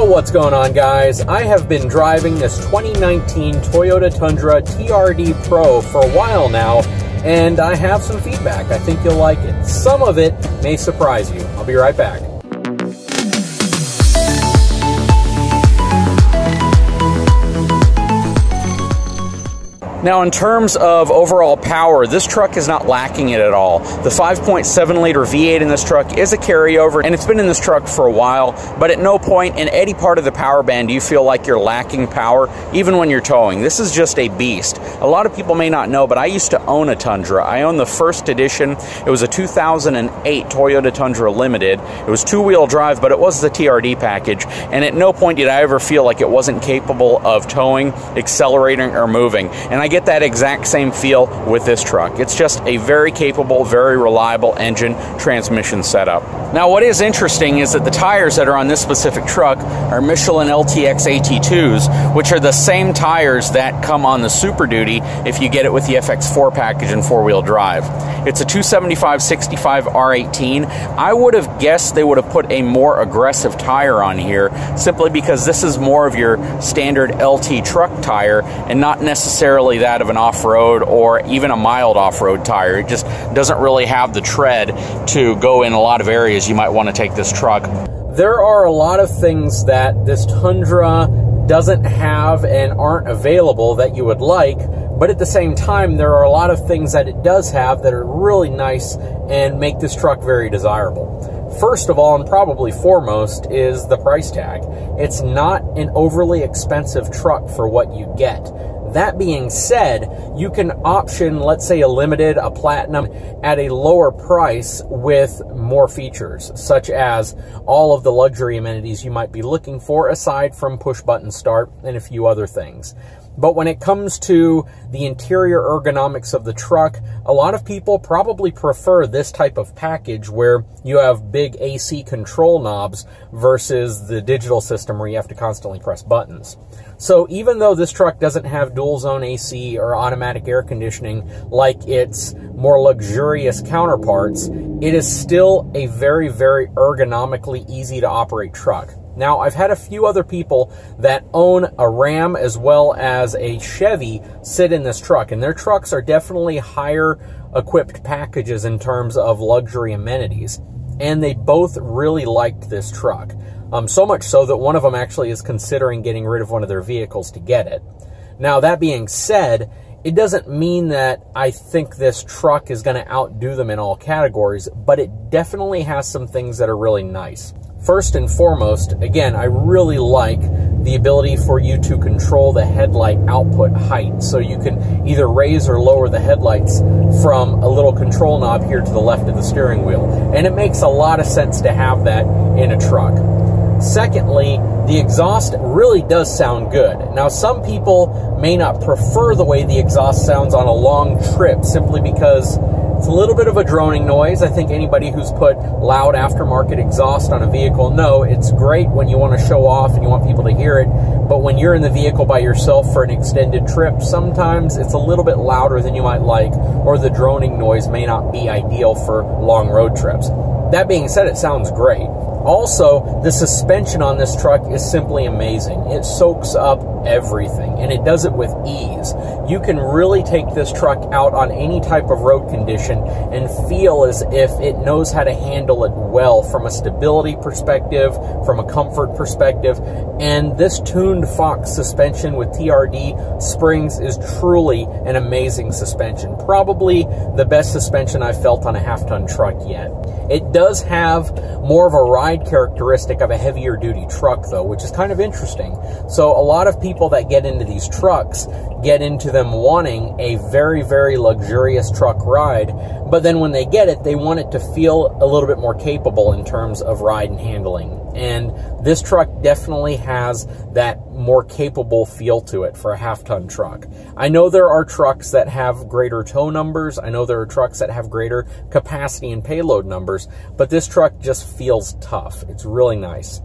So what's going on, guys? I have been driving this 2019 Toyota Tundra TRD Pro for a while now, and I have some feedback. I think you'll like it. Some of it may surprise you. I'll be right back. Now, in terms of overall power, this truck is not lacking it at all. The 5.7 liter V8 in this truck is a carryover, and it's been in this truck for a while, but at no point in any part of the power band do you feel like you're lacking power, even when you're towing. This is just a beast. A lot of people may not know, but I used to own a Tundra. I owned the first edition. It was a 2008 Toyota Tundra Limited. It was two-wheel drive, but it was the TRD package, and at no point did I ever feel like it wasn't capable of towing, accelerating, or moving. And I get that exact same feel with this truck. It's just a very capable, very reliable engine transmission setup. Now, what is interesting is that the tires that are on this specific truck are Michelin LTX AT2s, which are the same tires that come on the Super Duty if you get it with the FX4 package and four-wheel drive. It's a 275/65 R18. I would have guessed they would have put a more aggressive tire on here simply because this is more of your standard LT truck tire and not necessarily that of an off-road or even a mild off-road tire. It just doesn't really have the tread to go in a lot of areas you might want to take this truck. There are a lot of things that this Tundra doesn't have and aren't available that you would like, but at the same time, there are a lot of things that it does have that are really nice and make this truck very desirable. First of all, and probably foremost, is the price tag. It's not an overly expensive truck for what you get. That being said, you can option, let's say, a limited, a platinum, at a lower price with more features, such as all of the luxury amenities you might be looking for, aside from push-button start and a few other things. But when it comes to the interior ergonomics of the truck, a lot of people probably prefer this type of package where you have big AC control knobs versus the digital system where you have to constantly press buttons. So even though this truck doesn't have dual zone AC or automatic air conditioning like its more luxurious counterparts, it is still a very, very ergonomically easy to operate truck. Now, I've had a few other people that own a Ram as well as a Chevy sit in this truck, and their trucks are definitely higher equipped packages in terms of luxury amenities, and they both really liked this truck. So much so that one of them actually is considering getting rid of one of their vehicles to get it. Now, that being said, it doesn't mean that I think this truck is going to outdo them in all categories, but it definitely has some things that are really nice. First and foremost, again, I really like the ability for you to control the headlight output height. So you can either raise or lower the headlights from a little control knob here to the left of the steering wheel. And it makes a lot of sense to have that in a truck. Secondly, the exhaust really does sound good. Now, some people may not prefer the way the exhaust sounds on a long trip simply because it's a little bit of a droning noise. I think anybody who's put loud aftermarket exhaust on a vehicle know it's great when you want to show off and you want people to hear it, but when you're in the vehicle by yourself for an extended trip, sometimes it's a little bit louder than you might like, or the droning noise may not be ideal for long road trips. That being said, it sounds great. Also, the suspension on this truck is simply amazing. It soaks up everything, and it does it with ease. You can really take this truck out on any type of road condition and feel as if it knows how to handle it well from a stability perspective, from a comfort perspective, and this tuned Fox suspension with TRD springs is truly an amazing suspension. Probably the best suspension I've felt on a half-ton truck yet. It does have more of a ride characteristic of a heavier duty truck though, which is kind of interesting. So a lot of people that get into these trucks get into them wanting a very, very luxurious truck ride, but then when they get it, they want it to feel a little bit more capable in terms of ride and handling. And this truck definitely has that more capable feel to it for a half-ton truck. I know there are trucks that have greater tow numbers. I know there are trucks that have greater capacity and payload numbers, but this truck just feels tough. It's really nice.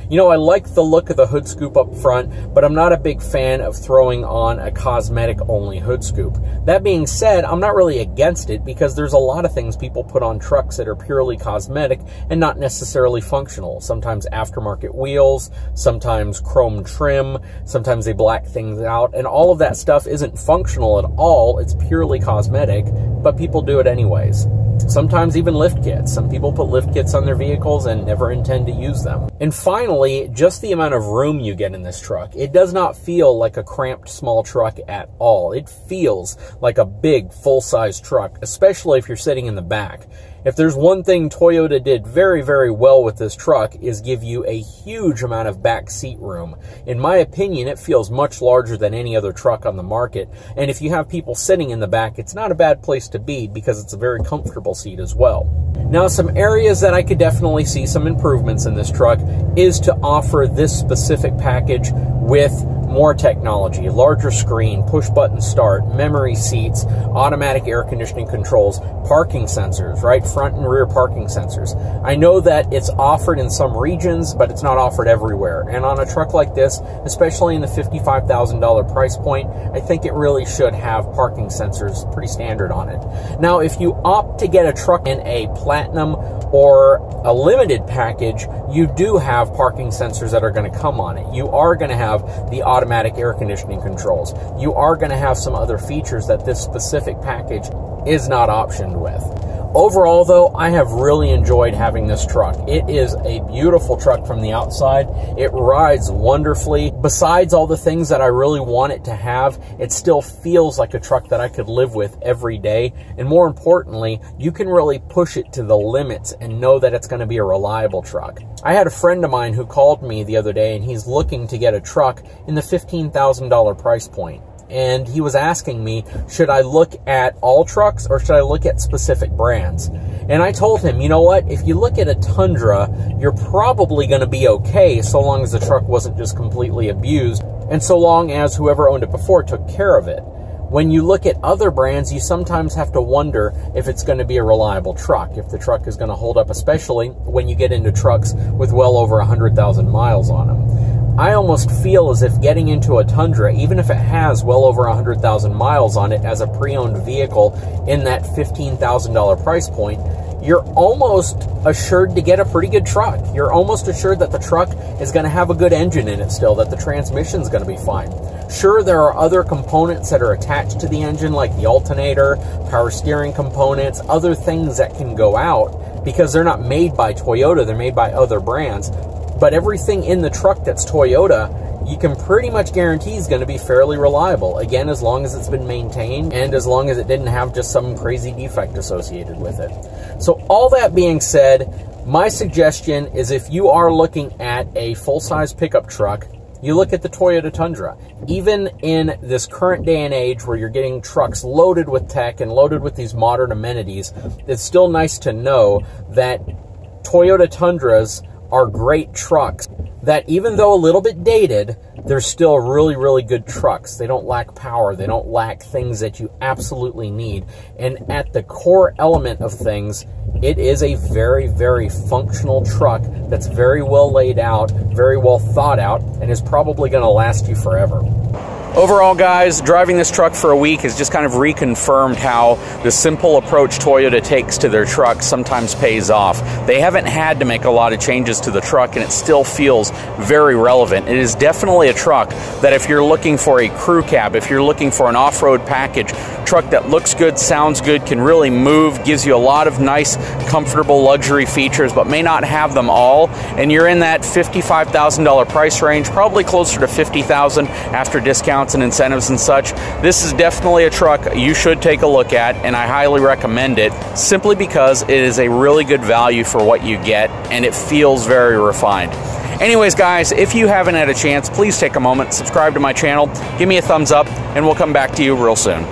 You know, I like the look of the hood scoop up front, but I'm not a big fan of throwing on a cosmetic-only hood scoop. That being said, I'm not really against it because there's a lot of things people put on trucks that are purely cosmetic and not necessarily functional. Sometimes aftermarket wheels, sometimes chrome trim, sometimes they black things out, and all of that stuff isn't functional at all. It's purely cosmetic, but people do it anyways. Sometimes even lift kits. Some people put lift kits on their vehicles and never intend to use them. And finally, just the amount of room you get in this truck. It does not feel like a cramped small truck at all. It feels like a big full-size truck, especially if you're sitting in the back. If there's one thing Toyota did very, very well with this truck is give you a huge amount of back seat room. In my opinion, it feels much larger than any other truck on the market. And if you have people sitting in the back, it's not a bad place to be because it's a very comfortable seat as well. Now, some areas that I could definitely see some improvements in this truck is to offer this specific package with more technology, larger screen, push-button start, memory seats, automatic air conditioning controls, parking sensors, right? Front and rear parking sensors. I know that it's offered in some regions, but it's not offered everywhere. And on a truck like this, especially in the $55,000 price point, I think it really should have parking sensors pretty standard on it. Now, if you opt to get a truck in a platinum or a limited package, you do have parking sensors that are going to come on it. You are going to have the automatic air conditioning controls. You are going to have some other features that this specific package is not optioned with. Overall, though, I have really enjoyed having this truck. It is a beautiful truck from the outside. It rides wonderfully. Besides all the things that I really want it to have, it still feels like a truck that I could live with every day. And more importantly, you can really push it to the limits and know that it's going to be a reliable truck. I had a friend of mine who called me the other day, and he's looking to get a truck in the $15,000 price point. And he was asking me, should I look at all trucks or should I look at specific brands? And I told him, you know what, if you look at a Tundra, you're probably going to be okay so long as the truck wasn't just completely abused and so long as whoever owned it before took care of it. When you look at other brands, you sometimes have to wonder if it's going to be a reliable truck, if the truck is going to hold up, especially when you get into trucks with well over 100,000 miles on them. I almost feel as if getting into a Tundra, even if it has well over 100,000 miles on it as a pre-owned vehicle in that $15,000 price point, you're almost assured to get a pretty good truck. You're almost assured that the truck is going to have a good engine in it still, that the transmission is going to be fine. Sure, there are other components that are attached to the engine, like the alternator, power steering components, other things that can go out because they're not made by Toyota, they're made by other brands. But everything in the truck that's Toyota, you can pretty much guarantee is going to be fairly reliable. Again, as long as it's been maintained and as long as it didn't have just some crazy defect associated with it. So all that being said, my suggestion is if you are looking at a full-size pickup truck, you look at the Toyota Tundra. Even in this current day and age where you're getting trucks loaded with tech and loaded with these modern amenities, it's still nice to know that Toyota Tundras are great trucks that, even though a little bit dated, they're still really, really good trucks. They don't lack power. They don't lack things that you absolutely need. And at the core element of things, it is a very, very functional truck that's very well laid out, very well thought out, and is probably going to last you forever. Overall, guys, driving this truck for a week has just kind of reconfirmed how the simple approach Toyota takes to their trucks sometimes pays off. They haven't had to make a lot of changes to the truck, and it still feels very relevant. It is definitely a truck that if you're looking for a crew cab, if you're looking for an off-road package, truck that looks good, sounds good, can really move, gives you a lot of nice, comfortable luxury features, but may not have them all, and you're in that $55,000 price range, probably closer to $50,000 after discounts and incentives and such. This is definitely a truck you should take a look at, and I highly recommend it simply because it is a really good value for what you get, and it feels very refined. Anyways, guys, if you haven't had a chance, please take a moment, subscribe to my channel, give me a thumbs up, and we'll come back to you real soon.